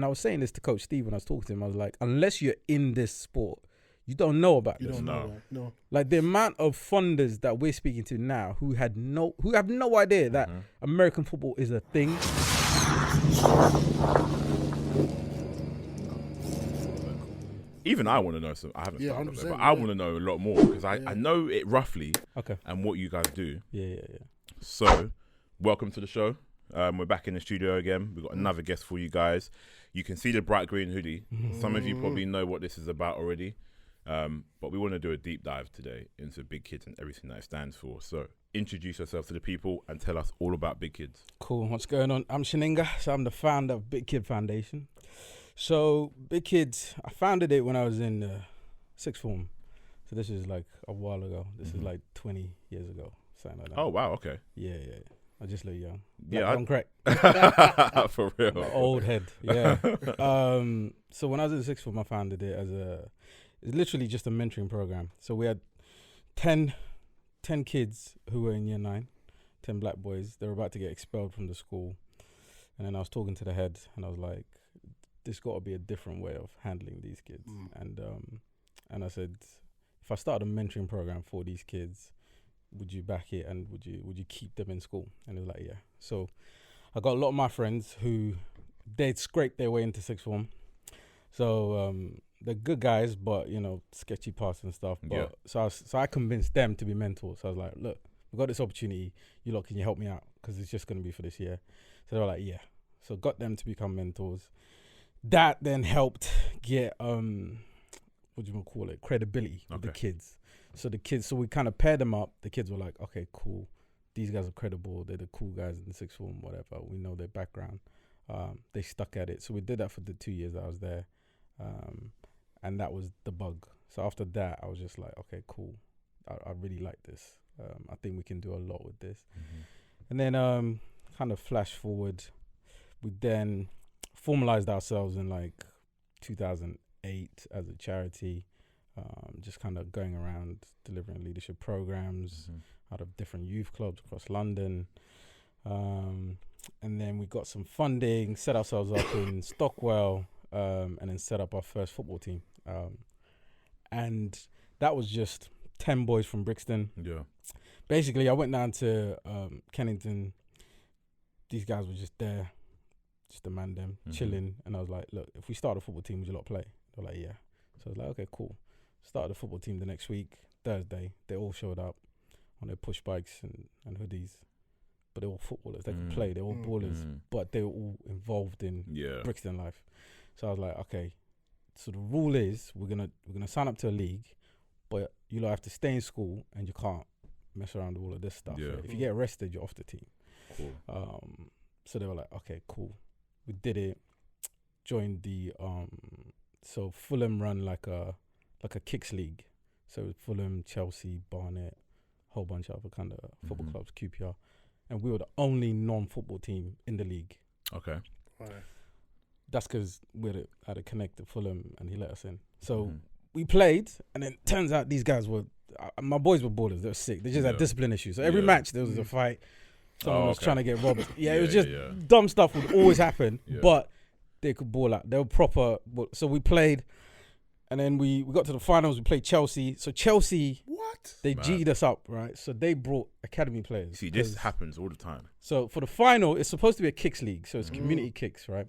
And I was saying this to Coach Steve when I was talking to him. I was like, unless you're in this sport, you don't know about You this. don't know that. No. Like the amount of funders that we're speaking to now who have no idea that American football is a thing. Even I want to know. So I haven't Yeah, started, 100%, but I want to know a lot more because I know it roughly. Okay. And what you guys do. Yeah. So, welcome to the show. We're back in the studio again. We've got another guest for you guys. You can see the bright green hoodie. Some of you probably know what this is about already. But we want to do a deep dive today into Big Kids and everything that it stands for. So, introduce yourself to the people and tell us all about Big Kids. Cool. What's going on? I'm Shaninga. So I'm the founder of Big Kid Foundation. So Big Kids, I founded it when I was in sixth form. So this is like a while ago. This is like 20 years ago, something like that. Oh, wow. Okay. Yeah. I just look young. Yeah, I'm correct. For real. My old head. Yeah. So when I was in sixth form, I founded it it's literally just a mentoring program. So we had 10 kids who were in year 9, 10 black boys. They were about to get expelled from the school. And then I was talking to the head and I was like, there's got to be a different way of handling these kids. And I said, if I started a mentoring program for these kids, would you back it and would you keep them in school? And it was like, yeah. So I got a lot of my friends who they'd scraped their way into sixth form. So they're good guys, but sketchy parts and stuff. But so I convinced them to be mentors. So I was like, look, we've got this opportunity. You lot, can you help me out? Because it's just going to be for this year. So they were like, yeah. So got them to become mentors. That then helped get credibility with the kids. So we kind of paired them up. The kids were like, okay, cool. These guys are credible. They're the cool guys in the sixth form, whatever. We know their background. They stuck at it. So we did that for the 2 years that I was there. And that was the bug. So after that, I was just like, okay, cool. I really like this. I think we can do a lot with this. And then kind of flash forward, we then formalized ourselves in like 2008 as a charity, just kind of going around delivering leadership programs out of different youth clubs across London. And then we got some funding, set ourselves up in Stockwell, and then set up our first football team. And that was just 10 boys from Brixton. Yeah. Basically, I went down to Kennington. These guys were just there, just a man them, chilling. And I was like, look, if we start a football team, would you lot play? They're like, yeah. So I was like, okay, cool. Started the football team the next week, Thursday. They all showed up on their push bikes and hoodies. But they were all footballers. They could play. They were all ballers. But they were all involved in Brixton life. So I was like, okay. So the rule is we're gonna sign up to a league, but you lot have to stay in school and you can't mess around with all of this stuff. Yeah. Right? If you get arrested, you're off the team. Cool. So they were like, okay, cool. We did it. Joined the so Fulham run like a kicks league. So it was Fulham, Chelsea, Barnet, whole bunch of other kind of football clubs, QPR, and we were the only non-football team in the league. Okay. Right. That's because we had a connect to Fulham and he let us in. So we played, and then turns out these guys were my boys were ballers. They were sick. They just had discipline issues. So every match there was a fight. Someone was trying to get robbed. It was just dumb stuff would always happen, but they could ball out. They were proper. So we played, and then we got to the finals. We played Chelsea. So Chelsea, they G'd us up, right? So they brought academy players. See, this happens all the time. So for the final, it's supposed to be a kicks league. So it's community kicks, right?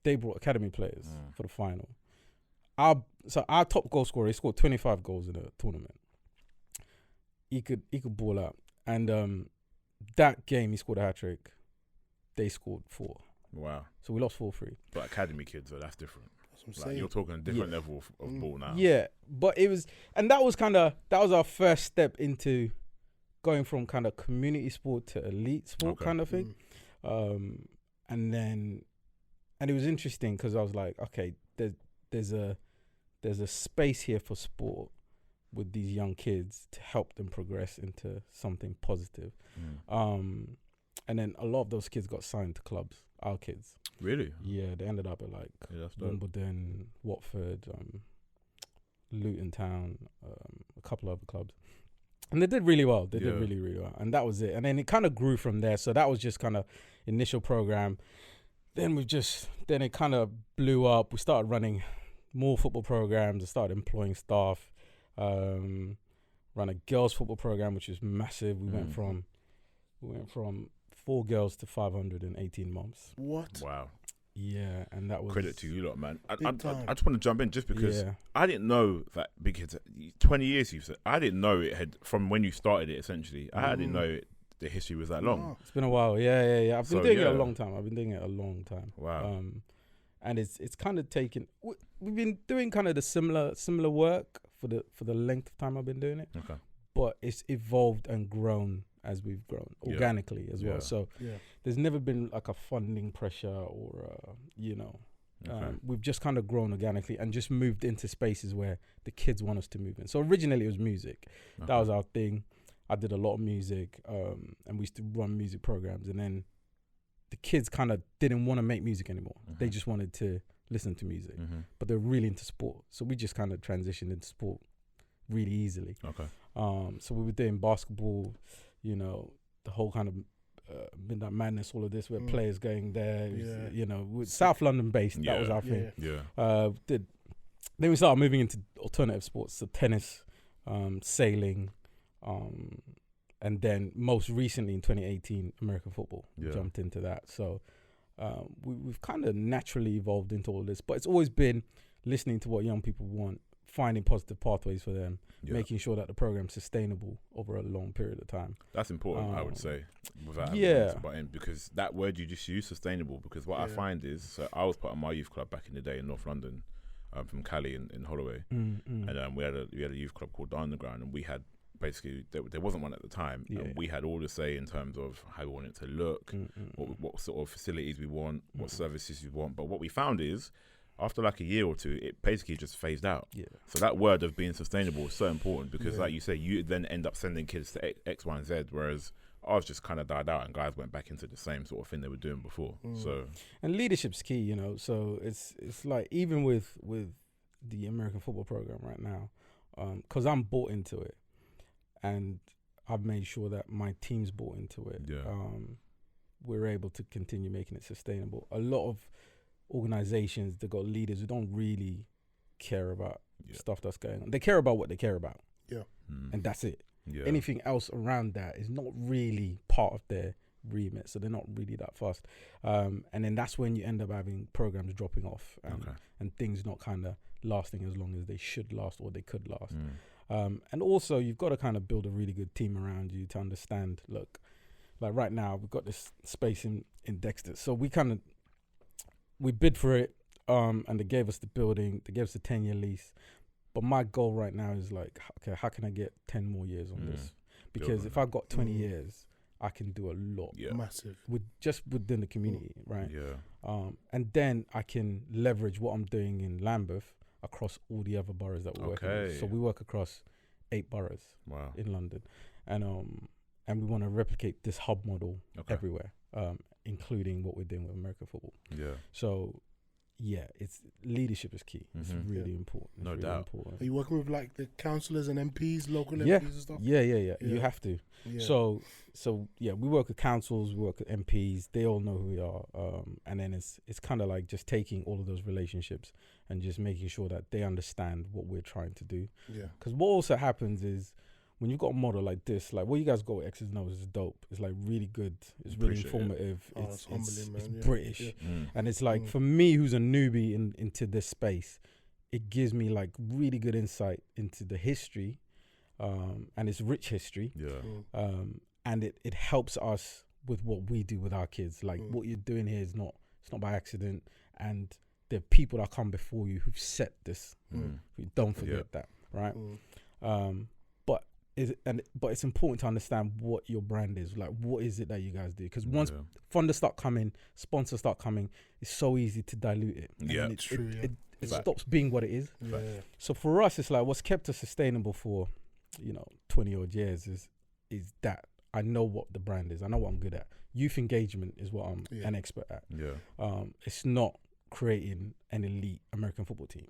They brought academy players for the final. Our top goal scorer, he scored 25 goals in a tournament. He could ball out. And that game, he scored a hat-trick. They scored 4. Wow. So we lost 4-3. But academy kids, though, that's different. That's what I'm Like, saying. you're talking a different level of ball now. Yeah, but it was... And that was our first step into going from kind of community sport to elite sport kind of thing. And it was interesting because I was like, okay, there's a space here for sport with these young kids to help them progress into something positive. And then a lot of those kids got signed to clubs, our kids. Really? Yeah, they ended up at like Wimbledon, Watford, Luton Town, a couple of other clubs. And they did really well. They did really, really well. And that was it. And then it kind of grew from there. So that was just kind of initial program. then it kind of blew up. We started running more football programs. I started employing staff. Run a girls football program, which is massive. We went from 4 girls to 500 in 18 months. What? Wow. Yeah, and that was Credit to you lot, man. I Big time. just want to jump in just because Yeah. I didn't know that because 20 years you've said. I didn't know it had from when you started it. Essentially, I didn't know the history was that long. Oh. It's been a while. Yeah. I've been So, doing it yeah. a long time. Wow. And it's kind of taken. We've been doing kind of the similar work for the length of time I've been doing it. Okay. But it's evolved and grown as we've grown organically as well. Yeah. So there's never been like a funding pressure or we've just kind of grown organically and just moved into spaces where the kids want us to move in. So originally it was music. Okay. That was our thing. I did a lot of music, and we used to run music programs. And then the kids kind of didn't want to make music anymore. They just wanted to listen to music, but they're really into sport. So we just kind of transitioned into sport really easily. Okay. So we were doing basketball, the whole kind of Midnight Madness, all of this, where players going there, with South London based. That was our thing. Yeah. Then we started moving into alternative sports, so tennis, sailing, and then most recently in 2018, American football. We jumped into that. So we've kind of naturally evolved into all this, but it's always been listening to what young people want, finding positive pathways for them, making sure that the program's sustainable over a long period of time. That's important, I would say, without having because that word you just used, sustainable, because what I find is, so I was part of my youth club back in the day in North London, from Cali in Holloway, and we had a youth club called The Underground, and we had basically, there wasn't one at the time, and we had all to say in terms of how we want it to look, what sort of facilities we want, what services we want, but what we found is, after like a year or two, it basically just phased out. Yeah. So that word of being sustainable is so important because, like you say, you then end up sending kids to X, Y, and Z, whereas ours just kind of died out and guys went back into the same sort of thing they were doing before. So, and leadership's key, So it's like even with the American football program right now, because I'm bought into it, and I've made sure that my team's bought into it. Yeah. We're able to continue making it sustainable. A lot of organizations that got leaders who don't really care about stuff that's going on. They care about what they care about. Yeah. And that's it. Yeah. Anything else around that is not really part of their remit, so they're not really that fast. And then that's when you end up having programs dropping off and things not kind of lasting as long as they should last or they could last. And also you've got to kind of build a really good team around you to understand, look, like right now we've got this space in Dexter. So we bid for it, and they gave us the building. They gave us a 10-year lease. But my goal right now is like, okay, how can I get 10 more years on this? Because if I got 20 years, I can do a lot. Yeah. Massive. Within the community, right? Yeah. And then I can leverage what I'm doing in Lambeth across all the other boroughs that we're working with. So we work across 8 boroughs in London. And we want to replicate this hub model everywhere, including what we're doing with American football. Yeah. So, it's leadership is key. It's really important. It's no doubt. Are you working with like the councillors and MPs, local MPs and stuff? Yeah. You have to. Yeah. So we work with councils, we work with MPs. They all know who we are. And then it's kind of like just taking all of those relationships and just making sure that they understand what we're trying to do. Yeah. Because what also happens is, when you've got a model like this, like what you guys got with Exs and Os is dope. It's like really good. It's really informative. It's British. And it's like, for me, who's a newbie into this space, it gives me like really good insight into the history, and it's rich history. Yeah. And it helps us with what we do with our kids. Like what you're doing here it's not by accident. And there are people that come before you who've set this. Don't forget that, right? But it's important to understand what your brand is. Like, what is it that you guys do? Because once funders start coming, sponsors start coming, it's so easy to dilute it. Yeah, it's true. It stops being what it is. Yeah. So for us, it's like what's kept us sustainable for 20 odd years is that I know what the brand is. I know what I'm good at. Youth engagement is what I'm an expert at. Yeah. It's not creating an elite American football team,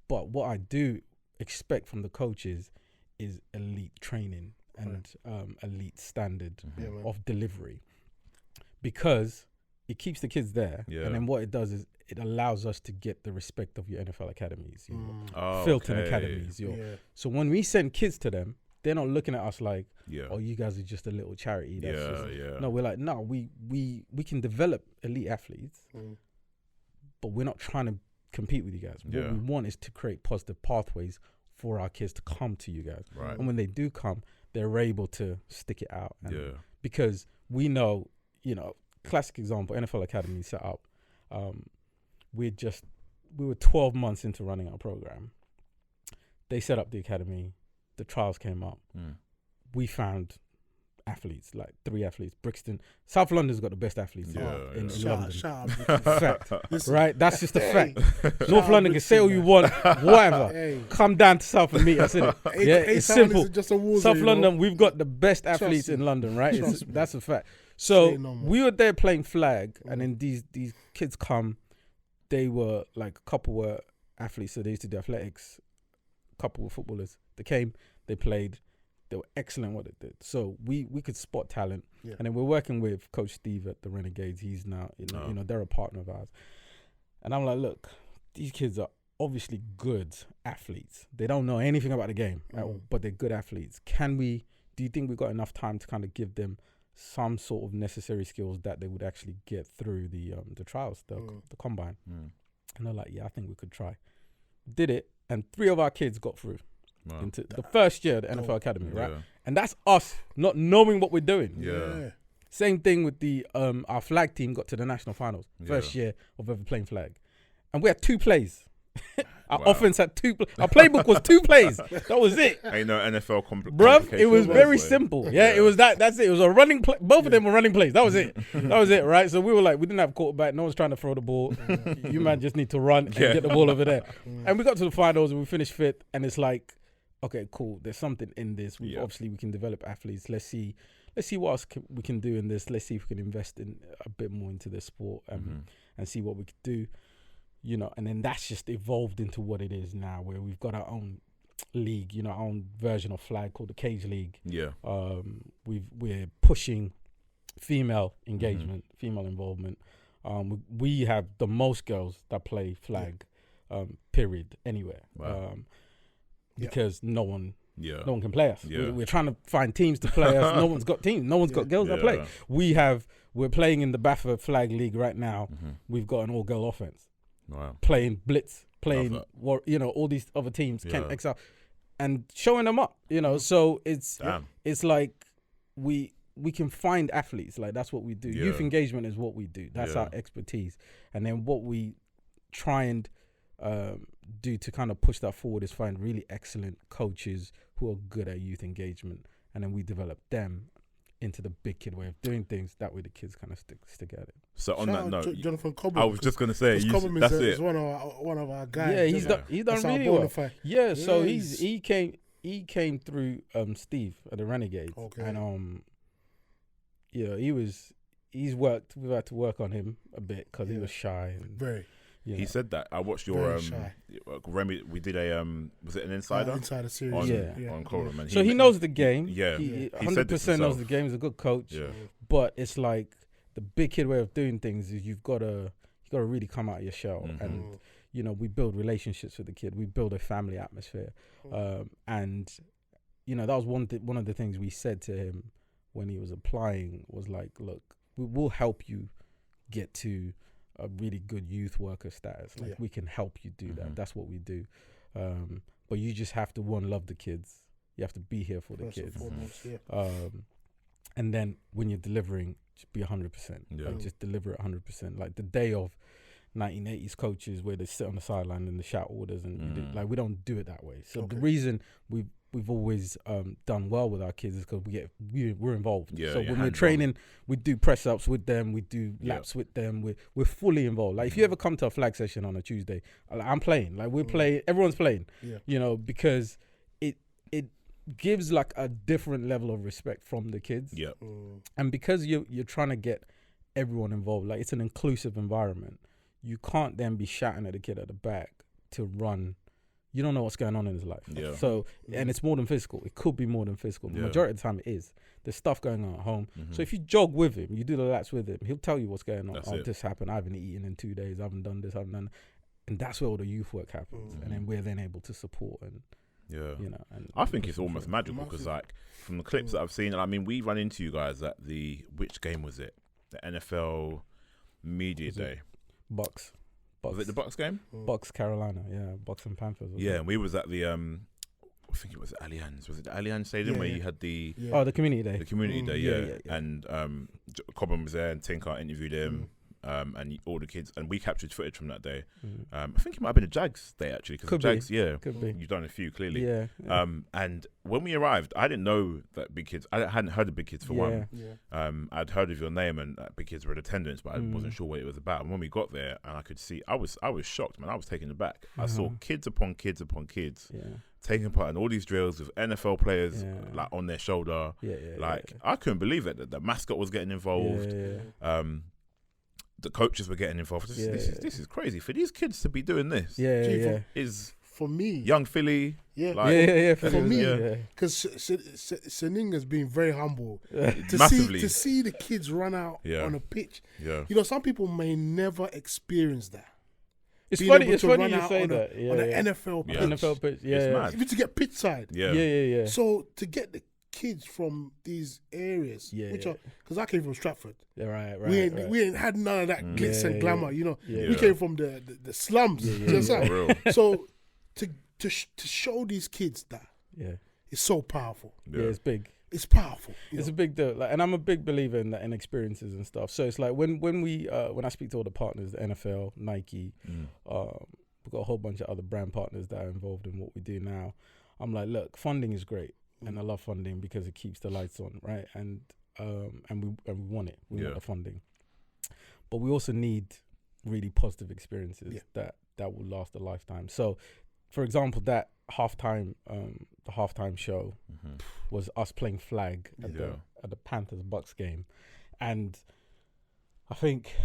but what I do expect from the coaches is elite training and elite standard of delivery, because it keeps the kids there. Yeah. And then what it does is it allows us to get the respect of your NFL academies, your Oh, Filton okay. academies. So when we send kids to them, they're not looking at us like, Yeah. oh, you guys are just a little charity. That's Yeah. No, we're like, no, we can develop elite athletes, but we're not trying to compete with you guys. What we want is to create positive pathways for our kids to come to you guys. Right. And when they do come, they're able to stick it out. Yeah. Because we know, classic example, NFL Academy set up. We were 12 months into running our program. They set up the academy. The trials came up. We found athletes, like 3 athletes. Brixton, South London's got the best athletes in London. Fact, right? That's just a fact. North London can say all you want, whatever. Come down to South and meet us, innit? It's simple. South London, we've got the best athletes in London, right? That's a fact. So we were there playing flag, and then these kids come. They were like, a couple were athletes, so they used to do athletics. A couple were footballers. They came, they played. They were excellent what they did. So we could spot talent. And then we're working with Coach Steve at the Renegades. He's now, they're a partner of ours. And I'm like, look, these kids are obviously good athletes. They don't know anything about the game, but they're good athletes. Do you think we've got enough time to kind of give them some sort of necessary skills that they would actually get through the trials, the combine? And they're like, yeah, I think we could try. Did it, and 3 of our kids got through. Wow. Into the first year of the NFL Academy, right? And that's us not knowing what we're doing. Same thing with the our flag team got to the national finals, first year of ever playing flag, and we had 2 plays. Our offense had 2. Our playbook was 2 plays. That was it. Ain't no NFL bruv. It was very simple. It was that. That's it. It was a running play. Both of them were running plays. That was it. That was it, right? So we were like, we didn't have quarterback. No one's trying to throw the ball. You man just need to run and get the ball over there. And we got to the finals and we finished 5th. And it's like, okay, cool. There's something in this. Obviously, we can develop athletes. Let's see what else we can do in this. Let's see if we can invest in a bit more into the sport and see what we could do. And then that's just evolved into what it is now, where we've got our own league, our own version of flag called the Cage League. We're pushing female engagement, female involvement. We have the most girls that play flag, period, anywhere. Because no one can play us. We're trying to find teams to play us. No one's got teams. No one's got girls that play. We're playing in the BAFA Flag League right now. We've got an all-girl offense. Playing blitz, playing all these other teams, Kent XL, and showing them up. So it's like we can find athletes. Like, that's what we do. Youth engagement is what we do. That's our expertise. And then what we try and do to kind of push that forward is find really excellent coaches who are good at youth engagement, and then we develop them into the big kid way of doing things. That way the kids kind of stick at it. So on that note, Jonathan Cobham, I was just going to say, that's it. He's one of our guys. Yeah, he's done really well. Yeah, so he came through Steve at the Renegades, and we've had to work on him a bit because he was shy and very. He said that. I watched your Remy. We did a was it an Insider? Insider series. On Coram. And so he knows the game. Yeah, he 100% knows the game. He's a good coach. Yeah. But it's like the big kid way of doing things is you've got to really come out of your shell, and we build relationships with the kid. We build a family atmosphere, and that was one of the things we said to him when he was applying was like, look, we'll help you get to a really good youth worker status. Like, we can help you do that. That's what we do. But you just have to love the kids. You have to be here for the kids. And then when you're delivering, just be 100%. Like, just deliver it 100%. Like the day of 1980s coaches where they sit on the sideline and they shout orders, and we don't do it that way. So the reason we've always done well with our kids is because we're involved. So when we're training, we do press ups with them, we do laps with them. We're fully involved. Like if you ever come to a flag session on a Tuesday, I'm playing. Like we're playing. Everyone's playing. Because it gives like a different level of respect from the kids. And because you're trying to get everyone involved, like it's an inclusive environment. You can't then be shouting at the kid at the back to run you don't know what's going on in his life. Yeah. So, and it's more than physical. It could be more than physical. The majority of the time it is. There's stuff going on at home. So if you jog with him, you do the laps with him, he'll tell you what's going on. That's This happened. I haven't eaten in 2 days. I haven't done this. I haven't done. And that's where all the youth work happens. And then we're then able to support and, you know. And I think it's almost magical because, like, from the clips that I've seen, I mean, we run into you guys at which game was it? The NFL Media Day. Bucks. Was it the Bucks game? Bucks, Carolina. Yeah, Bucks and Panthers. Yeah, and we was at the, I think it was Allianz. Was it the Allianz Stadium where you had the... Oh, the community day. The community day, yeah. And Cobham was there and Tinker interviewed him. And all the kids, and we captured footage from that day. I think it might have been a Jags day actually, because the Jags, could be. You've done a few clearly. Yeah. And when we arrived, I didn't know that Big Kids. I hadn't heard of Big Kids for one. I'd heard of your name and Big Kids were in attendance, but I wasn't sure what it was about. And when we got there, and I could see, I was shocked, man. I was taken aback. I saw kids upon kids upon kids taking part in all these drills with NFL players like on their shoulder. I couldn't believe it. The mascot was getting involved. The coaches were getting involved. This is crazy for these kids to be doing this. Is for me, young Philly. For me, because Shaninga's been very humble to see the kids run out on a pitch. You know, some people may never experience that. It's funny you say that. On an NFL pitch. NFL pitch. Even to get pitch side. Yeah. So to get the kids from these areas, which are, because I came from Stratford. Right. We ain't had none of that glitz and glamour. You know, we came from the slums. So to show these kids that, it's so powerful. It's big. It's powerful. It's a big deal, like, and I'm a big believer in that, in experiences and stuff. So it's like when I speak to all the partners, the NFL, Nike, we've got a whole bunch of other brand partners that are involved in what we do now. I'm like, look, funding is great. And I love funding because it keeps the lights on, right? And we want it. We want the funding, but we also need really positive experiences that will last a lifetime. So, for example, that the halftime show was us playing flag at the Panthers Bucks game, and I think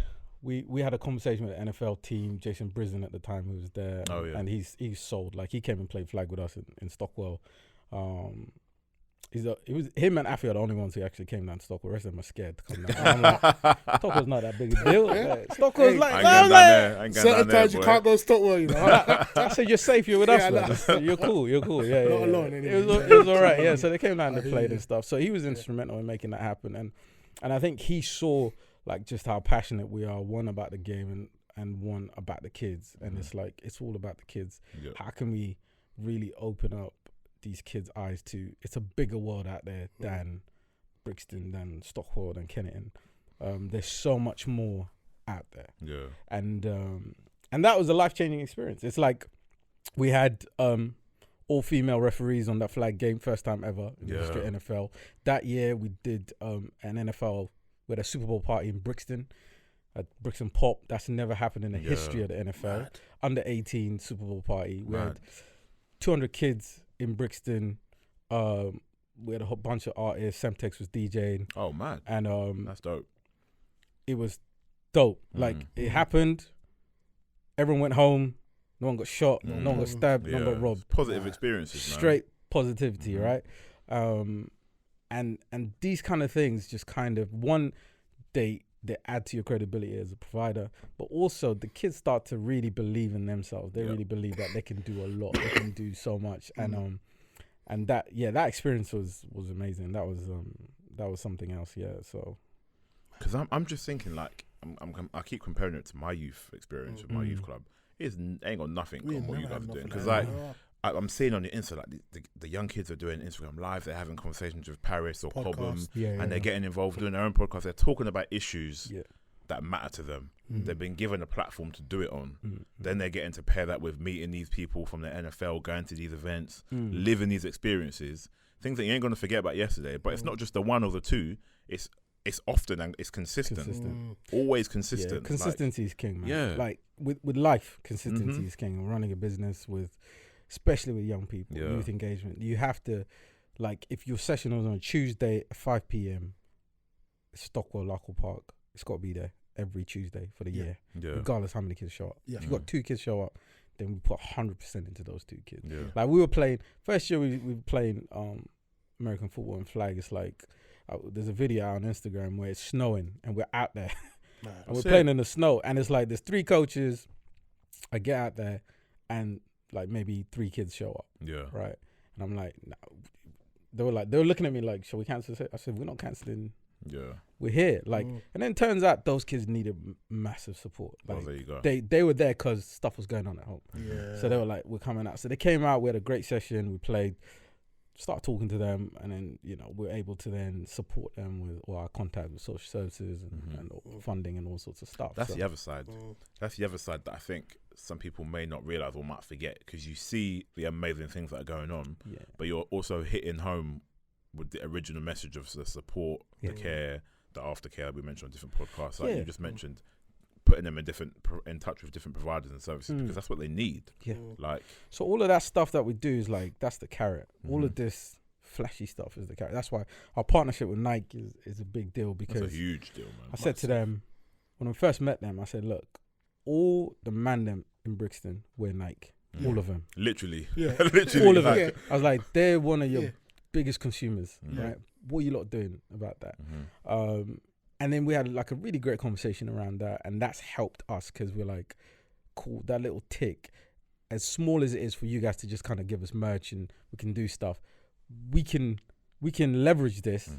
we had a conversation with the NFL team, Jason Brisen at the time, who was there, and he's sold. Like, he came and played flag with us in Stockwell. It was him and Afi are the only ones who actually came down to Stockwell. The rest of them are scared to come down. I'm like, Stockwell's not that big a deal. Like, Stockwell's certain times you can't go Stockwell, you know. I said, you're safe, you're with us, man. You're cool. Yeah, not alone anyway. It was all right, so they came down and played and stuff. So he was instrumental in making that happen. And I think he saw, like, just how passionate we are, one about the game and one about the kids. And it's like, it's all about the kids. How can we really open up these kids' eyes to, it's a bigger world out there than Brixton, than Stockwell, than Kennington. There's so much more out there. And that was a life-changing experience. It's like we had all female referees on that flag game, first time ever in the history of NFL. That year we did an NFL with a Super Bowl party in Brixton, at Brixton Pop. That's never happened in the history of the NFL. Under 18 Super Bowl party. We had 200 kids in Brixton. We had a whole bunch of artists. Semtex was DJing. Oh man. And that's dope. It was dope. Like, it happened. Everyone went home. No one got shot. No one got stabbed. No one got robbed. Positive experiences, man. Straight positivity, right? And these kind of things just kind of, one, they add to your credibility as a provider, but also the kids start to really believe in themselves. They really believe that they can do a lot. They can do so much. And that experience was amazing. That was something else. So, because I'm just thinking, like, I keep comparing it to my youth experience with my youth club. It ain't got nothing on what you guys are doing. Because like, I'm seeing on the Insta, like, the young kids are doing Instagram Live. They're having conversations with Paris or Cobham, and they're getting involved doing their own podcast. They're talking about issues that matter to them. They've been given a platform to do it on. Then they're getting to pair that with meeting these people from the NFL, going to these events, living these experiences, things that you ain't going to forget about yesterday. But it's not just the one or the two. It's often and it's consistent. Always consistent. Consistency is king, man. Like with life, consistency is king. And running a business especially with young people, youth engagement, you have to, like, if your session was on a Tuesday at 5 p.m, Stockwell, Larkle Park, it's got to be there every Tuesday for the year, regardless how many kids show up. If you've got 2 kids show up, then we put 100% into those 2 kids. Yeah. Like we were playing first year, we were playing American football and flag. It's like there's a video on Instagram where it's snowing and we're out there and we're playing in the snow, and it's like there's 3 coaches. I get out there and like maybe 3 kids show up. Yeah. Right. And I'm like, nah. They were looking at me like, shall we cancel it? I said, we're not canceling. Yeah. We're here. Like, and then it turns out those kids needed massive support. Like, there you go. They were there because stuff was going on at home. Yeah. So they were like, we're coming out. So they came out. We had a great session. We played. Start talking to them, and then we're able to then support them with all our contact with social services and funding and all sorts of stuff. That's the other side. That's the other side that I think some people may not realize or might forget, because you see the amazing things that are going on, but you're also hitting home with the original message of the support, the care, the aftercare we mentioned on different podcasts, like you just mentioned, putting them in touch with different providers and services because that's what they need. Yeah. Like, so all of that stuff that we do is like, that's the carrot. All of this flashy stuff is the carrot. That's why our partnership with Nike is a big deal, because it's a huge deal, man. I said to them when I first met them, I said, look, all the man them in Brixton wear Nike. All of them. Literally. Yeah. Literally. All of them. Yeah. I was like, they're one of your biggest consumers, right? What are you lot doing about that? And then we had like a really great conversation around that, and that's helped us because we're like, cool, that little tick, as small as it is for you guys to just kind of give us merch and we can do stuff, we can leverage this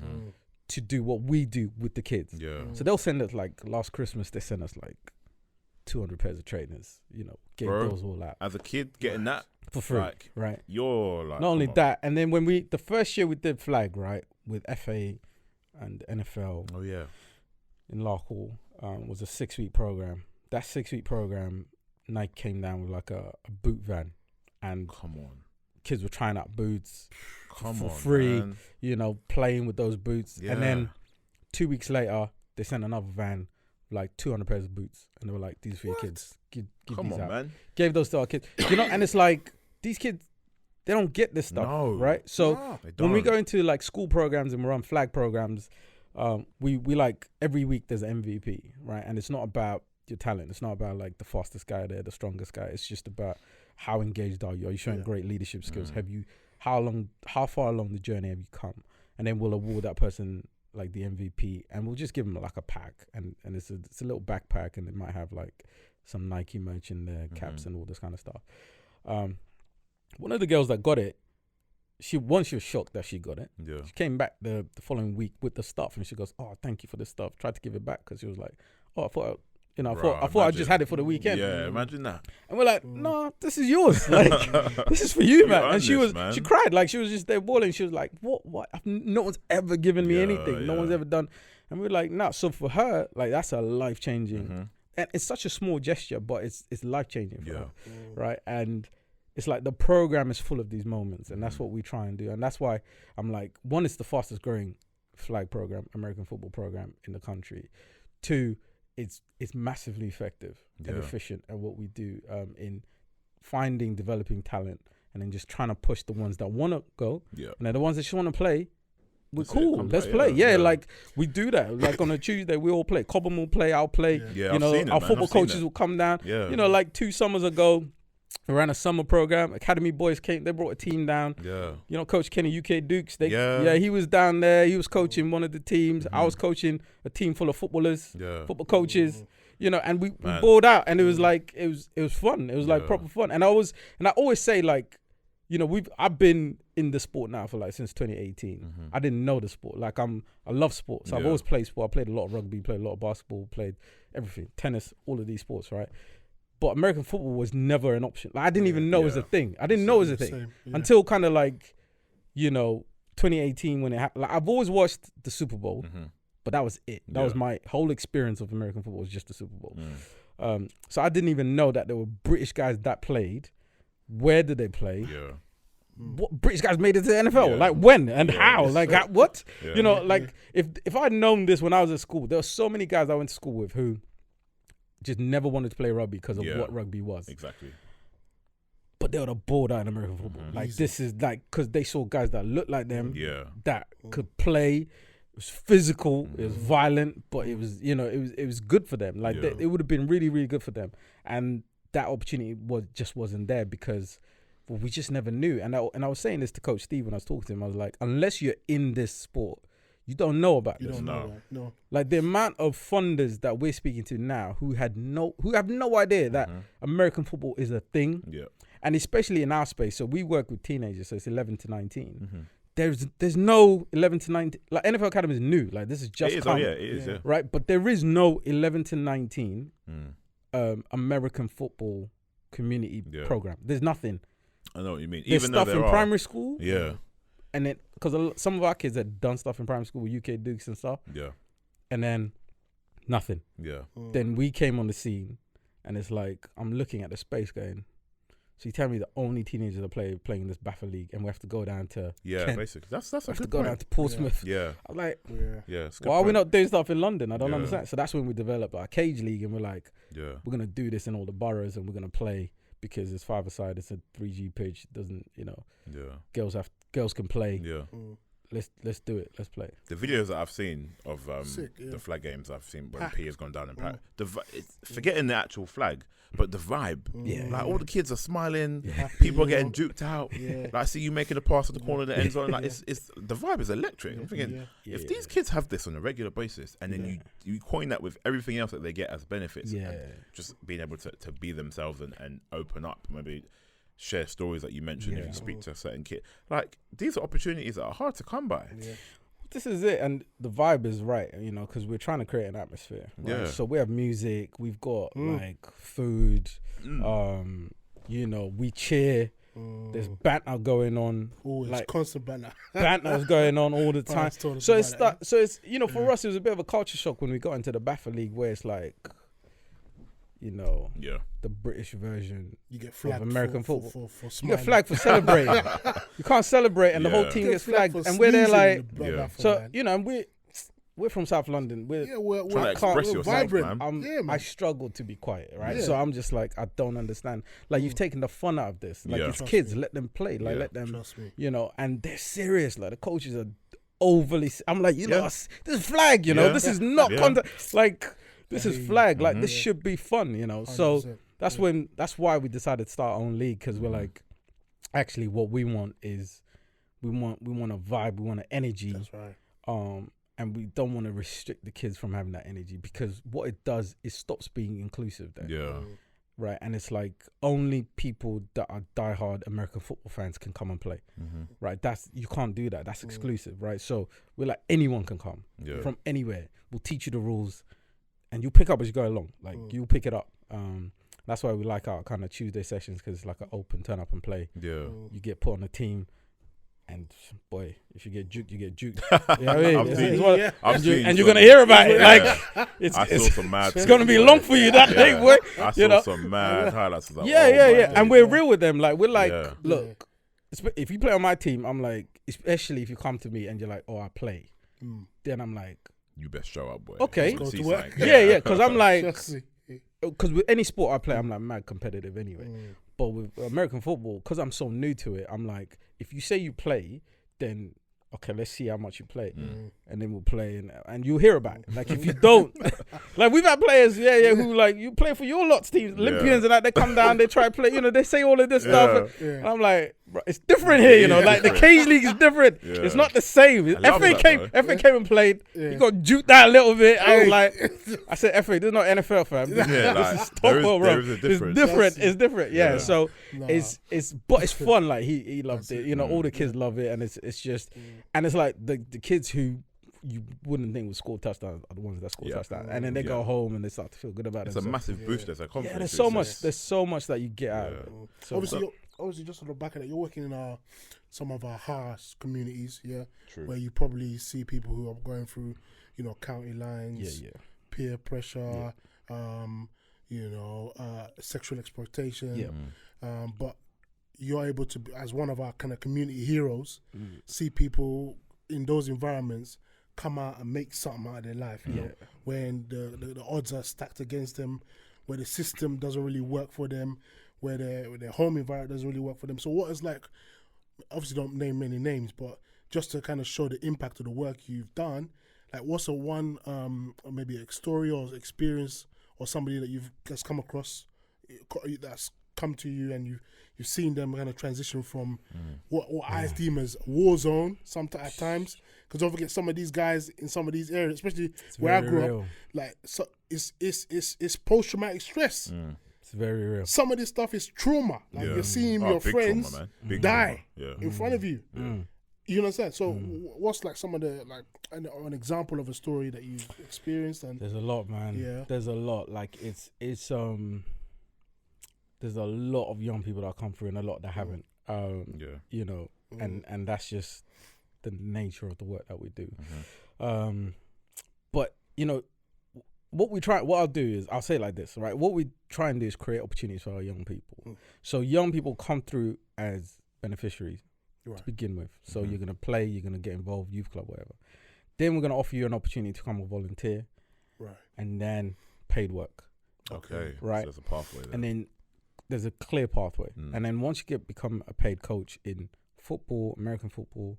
to do what we do with the kids. Yeah. So they'll send us, like last Christmas, they sent us like 200 pairs of trainers, gave those all out. As a kid getting that for free, like, right? You're like, not only that, and then when the first year we did flag, right, with FA and NFL. Oh yeah. In Larkhall, was a 6-week program. That 6-week program, Nike came down with like a boot van, and come on, kids were trying out boots for free, man. Playing with those boots. Yeah. And then 2 weeks later, they sent another van, like 200 pairs of boots, and they were like, "These for your kids. Give come these on, out." Man. Gave those to our kids. And it's like these kids, they don't get this stuff, right? So when we go into like school programs and we're on flag programs. We like every week there's an MVP, right? And it's not about your talent. It's not about like the fastest guy there, the strongest guy. It's just about how engaged are you? Are you showing great leadership skills? How far along the journey have you come? And then we'll award that person like the MVP, and we'll just give them like a pack, and it's a little backpack, and it might have like some Nike merch in there, caps and all this kind of stuff. One of the girls that got it, she was shocked that she got it. Yeah. She came back the following week with the stuff, and she goes, "Oh, thank you for this stuff." Tried to give it back because she was like, "Oh, I thought I just had it for the weekend." Yeah, imagine that. And we're like, "No, this is yours. Like, this is for you, man." And she cried, like she was just there bawling. She was like, "What? No one's ever given me anything. No one's ever done." And we're like, "No." So for her, like that's a life changing, and it's such a small gesture, but it's life changing for her, right? And it's like the program is full of these moments, and that's what we try and do. And that's why I'm like, one, it's the fastest growing flag program, American football program in the country. 2, it's massively effective and efficient at what we do in finding, developing talent, and then just trying to push the ones that want to go. Yeah. And then the ones that just want to play, we're cool. Let's play. Yeah, like we do that. Like on a Tuesday, we all play. Cobham will play, I'll play. Yeah, our football coaches will come down. Yeah. Like 2 summers ago, we ran a summer program. Academy boys came. They brought a team down. Yeah. Coach Kenny, UK Dukes. He was down there. He was coaching one of the teams. I was coaching a team full of footballers, football coaches. And we balled out, and it was like it was fun. It was like proper fun. And I always say, like, I've been in the sport now for like since 2018. I didn't know the sport. Like I love sports. So I've always played sport. I played a lot of rugby, played a lot of basketball, played everything, tennis, all of these sports, right? But American football was never an option. Like I didn't even know it was a thing. I didn't know it was a thing until kind of like, 2018 when it happened. Like I've always watched the Super Bowl, but that was it. That was my whole experience of American football, was just the Super Bowl. So I didn't even know that there were British guys that played. Where did they play? Yeah. What British guys made it to the NFL? Yeah. Like when and how? Like what? Yeah. Like if I'd known this when I was at school, there were so many guys I went to school with who just never wanted to play rugby because of what rugby was. Exactly. But they would have bored out in American football. Like this is like, because they saw guys that looked like them, that could play. It was physical, it was violent, but it was, it was good for them. Like it would have been really, really good for them. And that opportunity wasn't there because we just never knew. And I was saying this to Coach Steve when I was talking to him. I was like, unless you're in this sport, you don't know about this. You don't know. No. Like the amount of funders that we're speaking to now who have no idea that American football is a thing. Yeah. And especially in our space, so we work with teenagers, so it's 11 to 19. There's no 11 to 19. Like NFL Academy is new. Like this is just it is. Right, but there is no 11 to 19 American football community program. There's nothing. I know what you mean. There's even stuff though in primary school. Yeah. And then because some of our kids had done stuff in primary school with UK Dukes and stuff. Yeah. And then nothing. Yeah. Then we came on the scene, and it's like I'm looking at the space going. So you tell me the only teenagers are playing in this Baffa League, and we have to go down to Kent. Basically that's a have good to go point. down to Portsmouth. Yeah. I'm like, why are we not doing stuff in London? I don't understand. So that's when we developed our cage league, and we're like, we're gonna do this in all the boroughs, and we're gonna play because it's 5-a-side. It's a 3G pitch. It doesn't girls can play. Yeah. Let's do it. Let's play. The videos that I've seen of the flag games I've seen when P has gone down in Paris, forgetting the actual flag, but the vibe. Like all the kids are smiling, people are getting duped out. Like I see you making a pass at the corner of the end zone. Like it's the vibe is electric. I'm thinking if these kids have this on a regular basis, and then you coin that with everything else that they get as benefits, and just being able to be themselves and open up, maybe share stories that you mentioned if you speak to a certain kid. Like these are opportunities that are hard to come by. This is it, and the vibe is right, because we're trying to create an atmosphere. Right? So we have music, we've got like food, we cheer. There's banter going on. It's constant banter. Banter's going on all the time. So it's for us it was a bit of a culture shock when we got into the Baffa League, where it's like, the British version you get flagged of American football. For you get flagged for celebrating. You can't celebrate, and the whole team gets flagged, and we're there like, and we're from South London. We're trying to express yourself, man. I struggle to be quiet, right? So I'm just like, I don't understand. Like you've taken the fun out of this. Like it's kids, let them play. Like let them, and they're serious. Like the coaches are overly. I'm like, this is flag. This is not contact. Like. This is flag. Like this should be fun, 100%. So that's why we decided to start our own league, because we're like, actually, what we want is we want a vibe, we want an energy. That's right. And we don't want to restrict the kids from having that energy, because what it does is stops being inclusive. Then. Yeah. Right, and it's like only people that are diehard American football fans can come and play. Right, you can't do that. That's exclusive. Right, so we're like anyone can come from anywhere. We'll teach you the rules. And you pick up as you go along. Like, you'll pick it up. That's why we like our kind of Tuesday sessions, because it's like an open turn up and play. Yeah. You get put on a team, and boy, if you get juked, you get juked. You know what I mean? And you're going to hear about it. Like, it's going to be long for you that day, boy. I saw some mad highlights of that. Yeah. And we're real with them. Like, we're like, look, if you play on my team, I'm like, especially if you come to me and you're like, oh, I play. Then I'm like, you best show up, boy. Okay. Yeah, because I'm like, because with any sport I play, I'm like mad competitive anyway. But with American football, because I'm so new to it, I'm like, if you say you play, then okay, let's see how much you play, and then we'll play, and you'll hear about it. Like if you don't, like we've had players, who like you play for your lots teams, Olympians, and that they come down, they try to play, they say all of this stuff, and I'm like, bro, it's different here, like the cage league is different. It's not the same. FA came and played. You got juked out a little bit. I was like, I said, FA, this is not NFL, fam. This is Stockwell, bro. It's different. Yeah. So but it's fun. Like he loved it. All the kids love it, and it's just. And it's like the kids who you wouldn't think would score touchdowns are the ones that score touchdowns, and then they go home and they start to feel good about it. It's a massive boost. There's a confidence. There's so much that you get out of it. So obviously, just on the back of that, you're working in some of our harsh communities, where you probably see people who are going through, county lines, peer pressure, sexual exploitation, but you're able to, as one of our kind of community heroes, see people in those environments come out and make something out of their life. When the odds are stacked against them, where the system doesn't really work for them, where their home environment doesn't really work for them. So what is like, obviously don't name many names, but just to kind of show the impact of the work you've done, like what's a one maybe a story or experience or somebody that you've just come across that's come to you and you've seen them kind of transition from what I deem as a war zone at times. Because don't forget, some of these guys in some of these areas, especially where I grew up, like so it's post-traumatic stress. It's very real. Some of this stuff is trauma. Like you're seeing your friends die in front of you. You understand? So what's like some of the an example of a story that you've experienced? And there's a lot, man. Yeah, there's a lot. Like it's there's a lot of young people that come through and a lot that haven't. You know, and that's just the nature of the work that we do. But you know, what I'll do is I'll say it like this, right? What we try and do is create opportunities for our young people. So young people come through as beneficiaries to begin with. So you're gonna play, you're gonna get involved, youth club, whatever. Then we're gonna offer you an opportunity to come and volunteer, right? And then paid work. Okay, right. So there's a pathway there. And then there's a clear pathway. And then once you become a paid coach in football, American football,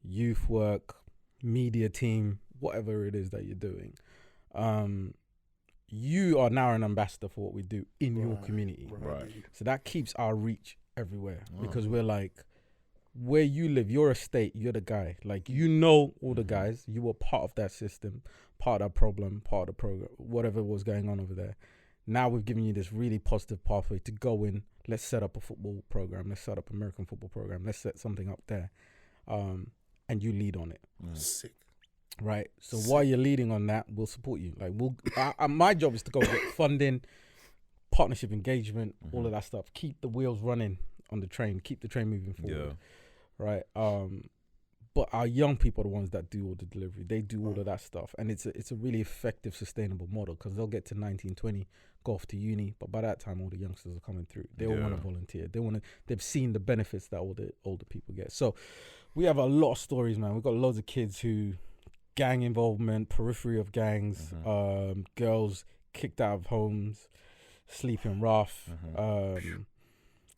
youth work, media team, whatever it is that you're doing, you are now an ambassador for what we do in your community. Right. So that keeps our reach everywhere because we're like, where you live, your estate, you're the guy. Like, you know all the guys. You were part of that system, part of that problem, part of the program, whatever was going on over there. Now we've given you this really positive pathway to go in. Let's set up a football program. Let's set up an American football program. Let's set something up there. And you lead on it. Sick. Right. So while you're leading on that, we'll support you. Like my job is to go get funding, partnership engagement, all of that stuff. Keep the wheels running on the train. Keep the train moving forward. Right. But our young people are the ones that do all the delivery. They do all of that stuff, and it's a really effective, sustainable model because they'll get to 19, 20, go off to uni, but by that time all the youngsters are coming through. They all want to volunteer. They've seen the benefits that all the older people get. So we have a lot of stories, man. We've got loads of kids who gang involvement, periphery of gangs, girls kicked out of homes, sleeping rough,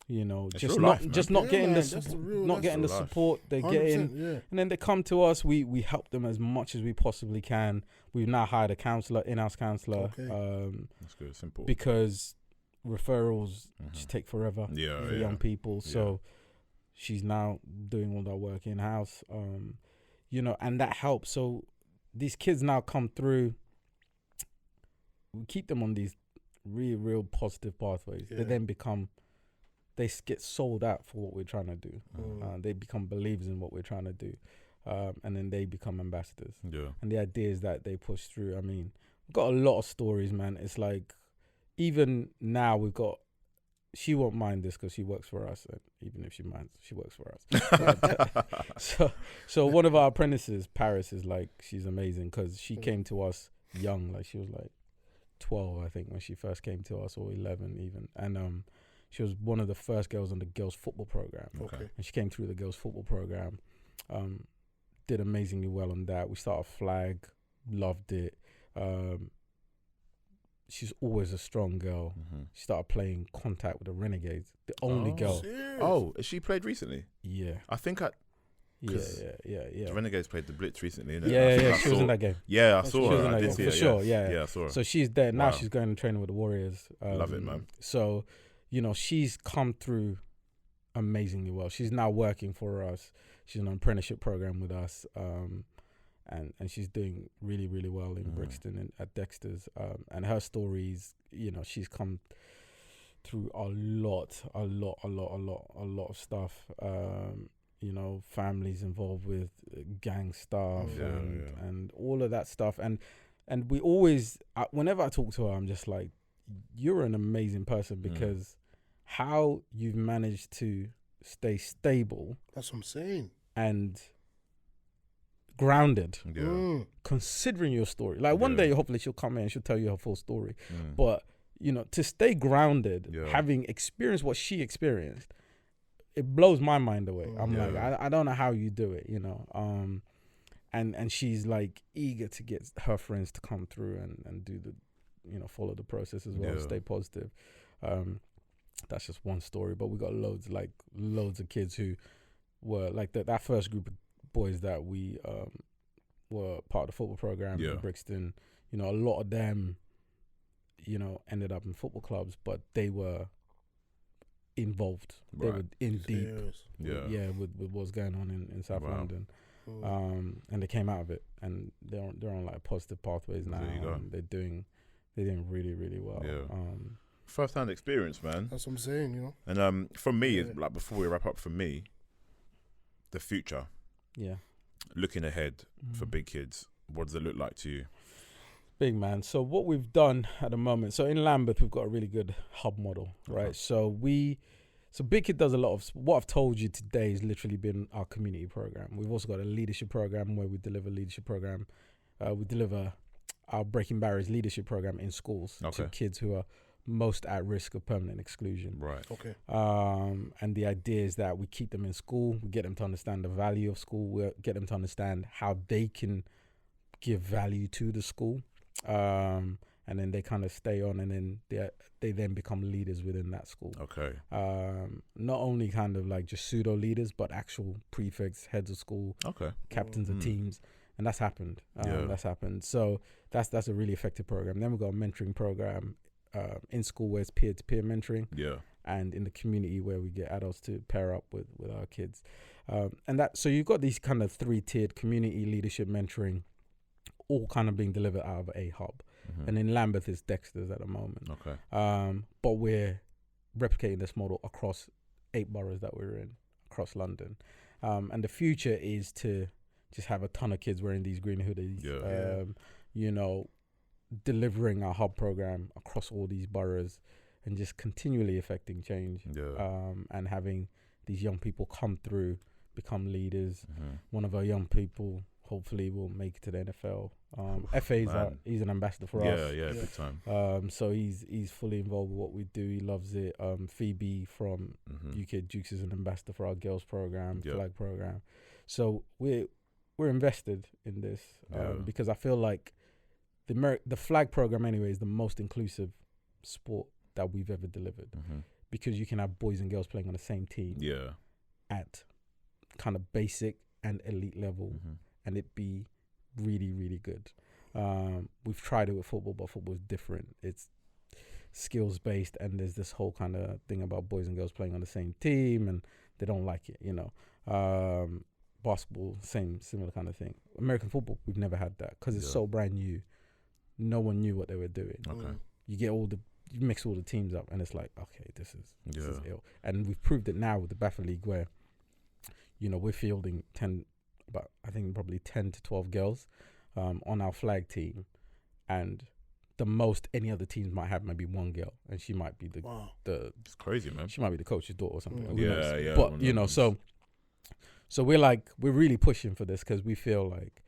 you know, it's just not getting the support they get in, and then they come to us. We help them as much as we possibly can. We've now hired a counselor, in-house counselor. That's good, simple. Because referrals just take forever for young people. So she's now doing all that work in-house, you know, and that helps. So these kids now come through. We keep them on these real positive pathways. They then they get sold out for what we're trying to do. They become believers in what we're trying to do. And then they become ambassadors. And the idea is that they push through. I mean, we've got a lot of stories, man. It's like, even now she won't mind this because she works for us. And even if she minds, she works for us. So one of our apprentices, Paris, is like, she's amazing because she came to us young. Like, she was like 12, I think, when she first came to us, or 11 even. And she was one of the first girls on the girls' football program. And she came through the girls' football program, did amazingly well on that. We started Flag, loved it. She's always a strong girl. She started playing contact with the Renegades, the only girl. Serious? Oh, she played recently? Yeah. I think Yeah. The Renegades played the Blitz recently, innit? Yeah, she was in that game. Yeah, I saw her. She was in that game, for sure, yeah. I saw her. So she's there. Now she's going and training with the Warriors. Love it, man. So, you know, she's come through amazingly well. She's now working for us. She's in an apprenticeship program with us. And she's doing really, really well in Brixton and at Dexter's. And her stories, you know, she's come through a lot of stuff. You know, families involved with gang stuff and all of that stuff. And we always, whenever I talk to her, I'm just like, you're an amazing person because how you've managed to stay stable. That's what I'm saying. And grounded, considering your story. Like one day, hopefully she'll come in and she'll tell you her full story. But, you know, to stay grounded, having experienced what she experienced, it blows my mind away. I'm like, I don't know how you do it, you know. And she's like eager to get her friends to come through and do the, you know, follow the process as well, stay positive. That's just one story, but we got loads of kids who were like that first group of boys that we were part of the football program in Brixton. You know, a lot of them, ended up in football clubs, but they were involved. They Right. were in deep, Yeah. with what's going on in South Wow. London. And they came out of it, and they're on like positive pathways now. There you go. And they're doing really, really well. Yeah. First-hand experience, man. That's what I'm saying, And for me, Yeah. like before we wrap up, for me, the future, Yeah. looking ahead for big kids, what does it look like to you? Big man. So what we've done at the moment, so in Lambeth, we've got a really good hub model, right? Okay. So Big Kid does a lot of, what I've told you today has literally been our community program. We've also got a leadership program where we deliver leadership program. We deliver our Breaking Barriers leadership program in schools to Okay. kids who are most at risk of permanent exclusion. Right. Okay. And the idea is that we keep them in school, we get them to understand the value of school, we get them to understand how they can give value to the school. And then they kind of stay on, and then they then become leaders within that school. Okay. Not only kind of like just pseudo leaders, but actual prefects, heads of school, Okay. captains of teams, and that's happened. Yeah. That's happened. So that's a really effective program. Then we've got a mentoring program in school where it's peer-to-peer mentoring, Yeah. and in the community where we get adults to pair up with our kids. So you've got these kind of 3-tiered community leadership mentoring, all kind of being delivered out of a hub. And in Lambeth, it's Dexter's at the moment. Okay. But we're replicating this model across 8 boroughs that we're in, across London. And the future is to just have a ton of kids wearing these green hoodies, delivering our hub program across all these boroughs and just continually affecting change. Yeah. And having these young people come through, become leaders. One of our young people hopefully will make it to the NFL. He's an ambassador for us. Yeah, big time. So he's fully involved with what we do. He loves it. Phoebe from UK Dukes is an ambassador for our girls program, flag program. So we're invested in this because I feel like the flag program anyway is the most inclusive sport that we've ever delivered, because you can have boys and girls playing on the same team at kind of basic and elite level, and it be really, really good. We've tried it with football, but football is different. It's skills based, and there's this whole kind of thing about boys and girls playing on the same team, and they don't like it, Basketball, similar kind of thing. American football, we've never had that because it's so brand new. No one knew what they were doing. Okay. You mix all the teams up, and it's like, okay, this is ill. And we've proved it now with the BAFTA League, where we're fielding probably 10 to 12 girls on our flag team, and the most any other teams might have maybe one girl, and she might be it's crazy, man. she might be the coach's daughter or something. Who Yeah, knows? yeah. But so we're really pushing for this because we feel like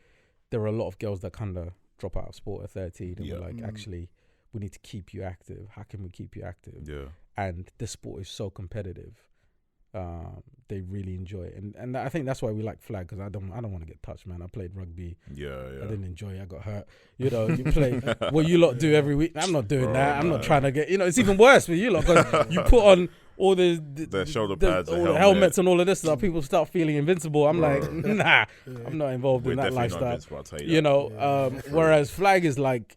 there are a lot of girls that kind of drop out of sport at 13, and we're like, actually, we need to keep you active. How can we keep you active? Yeah. And the sport is so competitive. They really enjoy it, and I think that's why we like flag, because I don't want to get touched, man. I played rugby. Yeah. I didn't enjoy it. I got hurt. You play what you lot do every week. I'm not doing that. I'm not trying to get. It's even worse for you lot because you put on all the shoulder pads, all the helmets, and all of this stuff. People start feeling invincible. I'm like, nah, I'm not involved in that lifestyle. Whereas flag is like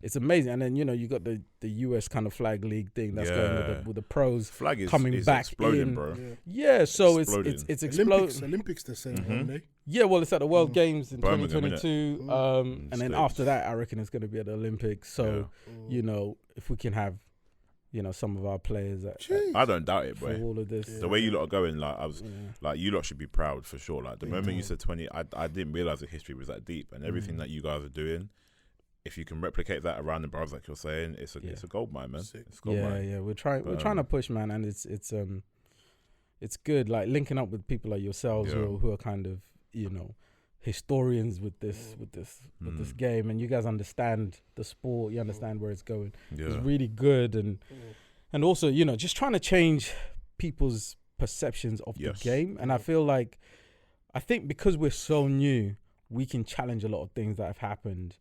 it's amazing, and then you got the US kind of flag league thing that's going with the pros flag is coming back exploding, in, bro. Yeah, so Exploding. it's exploding. Olympics the same, aren't they? Yeah, well, it's at the World Games in Birmingham, 2022, and then after that, I reckon it's going to be at the Olympics. So if we can have some of our players I don't doubt it, for boy. all of this. The way you lot are going, like you lot should be proud for sure. Like the moment you said 20, I didn't realize the history was that deep, and everything that you guys are doing. If you can replicate that around the boroughs, like you're saying, it's a gold mine, man. It's gold mine. Yeah. We're trying to push, man, and it's good. Like linking up with people like yourselves who are kind of historians with this game, and you guys understand the sport. You understand where it's going. Yeah. It's really good, and also just trying to change people's perceptions of the game. And I think because we're so new, we can challenge a lot of things that have happened.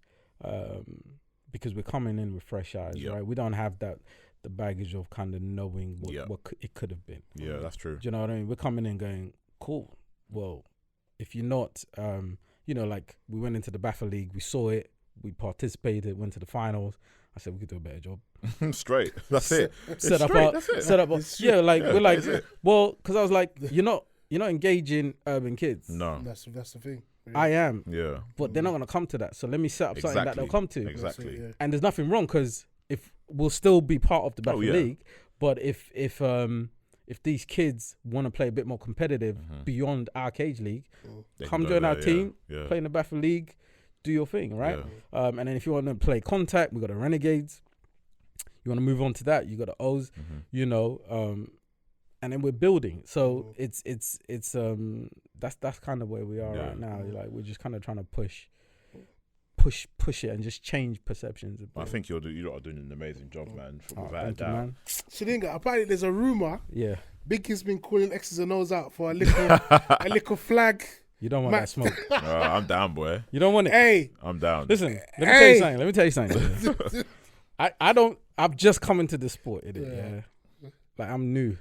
Because we're coming in with fresh eyes, right? We don't have the baggage of kind of knowing what it could have been. Yeah, that's true. Do you know what I mean? We're coming in going, cool. Well, if you're not, like we went into the BAFTA League, we saw it, we participated, went to the finals. I said we could do a better job. Straight. That's it. Set up, we're like, well, because I was like, you're not engaging urban kids. No, that's the thing. Yeah. I am. Yeah, but they're not gonna come to that. So let me set up something that they'll come to. Exactly. Yeah. And there's nothing wrong because if we'll still be part of the Battle League, but if these kids want to play a bit more competitive beyond our cage league, come join our team, play in the Battle League, do your thing, right? Yeah. And then if you want to play contact, we got the Renegades. You want to move on to that, you got the O's, you know, and then we're building. So it's that's kind of where we are right now. Like we're just kind of trying to push it and just change perceptions. I think you lot are doing an amazing job, man. Without a doubt. Man. Shaninga, apparently there's a rumor. Yeah. Big Kid's been calling X's and Os out for a little flag. You don't want that smoke. I'm down, boy. You don't want it. Hey, I'm down. Listen, let me tell you something. I've just come into this sport, yeah. Like I'm new.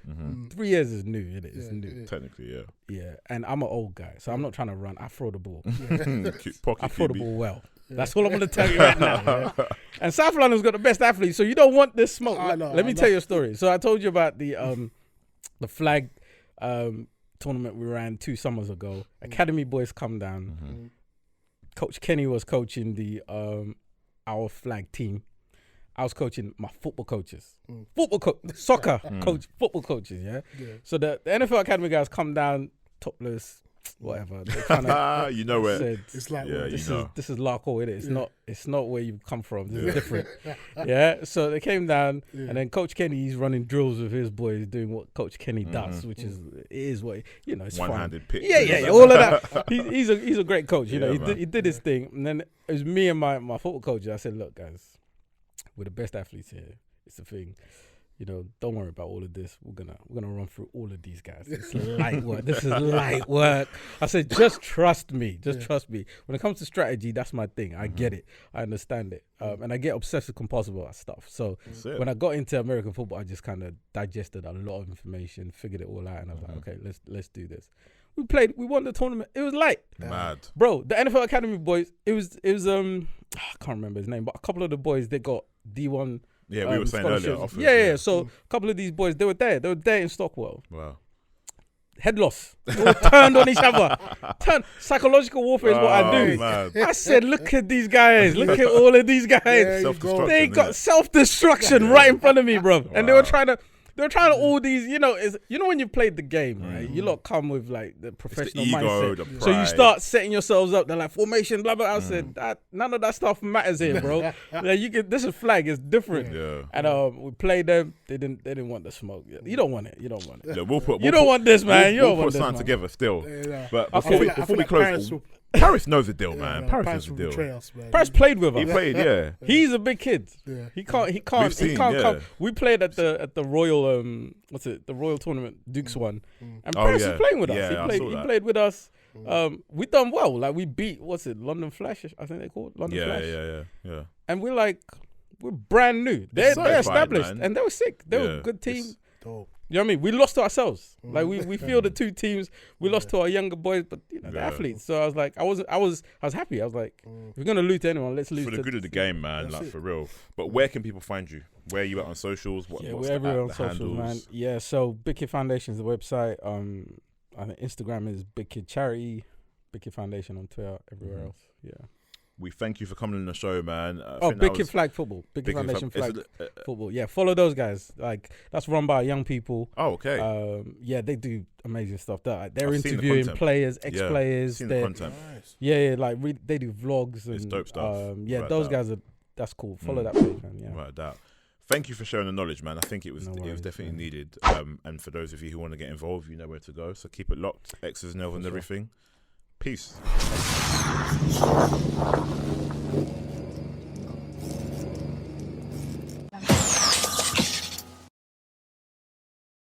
3 years is new, it's new. Yeah. Technically, yeah. Yeah, and I'm an old guy, so I'm not trying to run. I throw the ball. Pocket I throw the QB. ball well. That's all I'm going to tell you right now. Yeah? And South London's got the best athletes, so you don't want this smoke. Let me tell you a story. So I told you about the flag tournament we ran 2 summers ago. Academy boys come down. Coach Kenny was coaching the our flag team. I was coaching my football coaches. Soccer coach, football coaches, yeah? So the NFL Academy guys come down topless, whatever. They're trying to, you know where said, it's like this is Larko, it's not where you come from. This is different. Yeah. So they came down and then Coach Kenny, he's running drills with his boys, doing what Coach Kenny does, which is what it's one-handed pitch. Yeah, all of that. He's a great coach. You know, he did his thing. And then it was me and my football coach. I said, look, guys, we're the best athletes here. It's the thing. You know, don't worry about all of this. We're gonna run through all of these guys. It's light work. This is light work. I said, just trust me. Trust me. When it comes to strategy, that's my thing. I get it. I understand it. And I get obsessive compulsive about stuff. So when I got into American football, I just kind of digested a lot of information, figured it all out, and I was like, okay, let's do this. We won the tournament. It was light. Mad. Bro, the NFL Academy boys, it was I can't remember his name, but a couple of the boys, they got D1. Yeah, we were saying earlier. Offers, yeah. So a couple of these boys, they were there in Stockwell. Wow. Head loss. They all turned on each other. Psychological warfare is what I do. Man. I said, look at these guys. Look at all of these guys. They got self-destruction right in front of me, bro. And they were trying to all these, when you played the game, right? You lot come with like the professional mindset. So you start setting yourselves up. They're like formation, blah blah. I said none of that stuff matters here, bro. This is flag. It's different. Yeah. And we played them. They didn't want the smoke. You don't want it. You don't want it. Yeah, you don't want this, man. You don't want put this. Something together still. Yeah. But before we close. Paris knows the deal, man. Paris knows the deal. Paris played with us. He played, yeah. He's a big kid. Yeah. He can't come. We played at the Royal the Royal Tournament, Dukes won. And Paris is playing with us. Yeah, he played with us. We done well. Like we beat London Flash, I think they called London Flash. Yeah. And we're brand new. They're established, man. And they were sick. They were a good team. Dope. You know what I mean? We lost to ourselves. Like we feel the 2 teams. We lost to our younger boys, but the athletes. So I was like, I was happy. I was like, if we're gonna lose to anyone, let's lose for the good of the game, man. Like for real. But where can people find you? Where are you at on socials? We're everywhere on socials, man. Yeah. So Big Kid Foundation is the website. I think Instagram is Big Kid Charity. Big Kid Foundation on Twitter. Everywhere else. Yeah. We thank you for coming on the show, man. Big Kid Flag Football. Big Kid Foundation Flag Football. Yeah, follow those guys. Like, that's run by young people. Oh, okay. Yeah, they do amazing stuff. They're interviewing players, ex-players. Seen the content. Nice. Yeah, like they do vlogs. And, it's dope stuff. Yeah, those guys that's cool. Follow that page, man. Yeah. Right, that. Thank you for sharing the knowledge, man. I think it was definitely needed. And for those of you who want to get involved, you know where to go. So keep it locked. X's and Os and everything. Peace.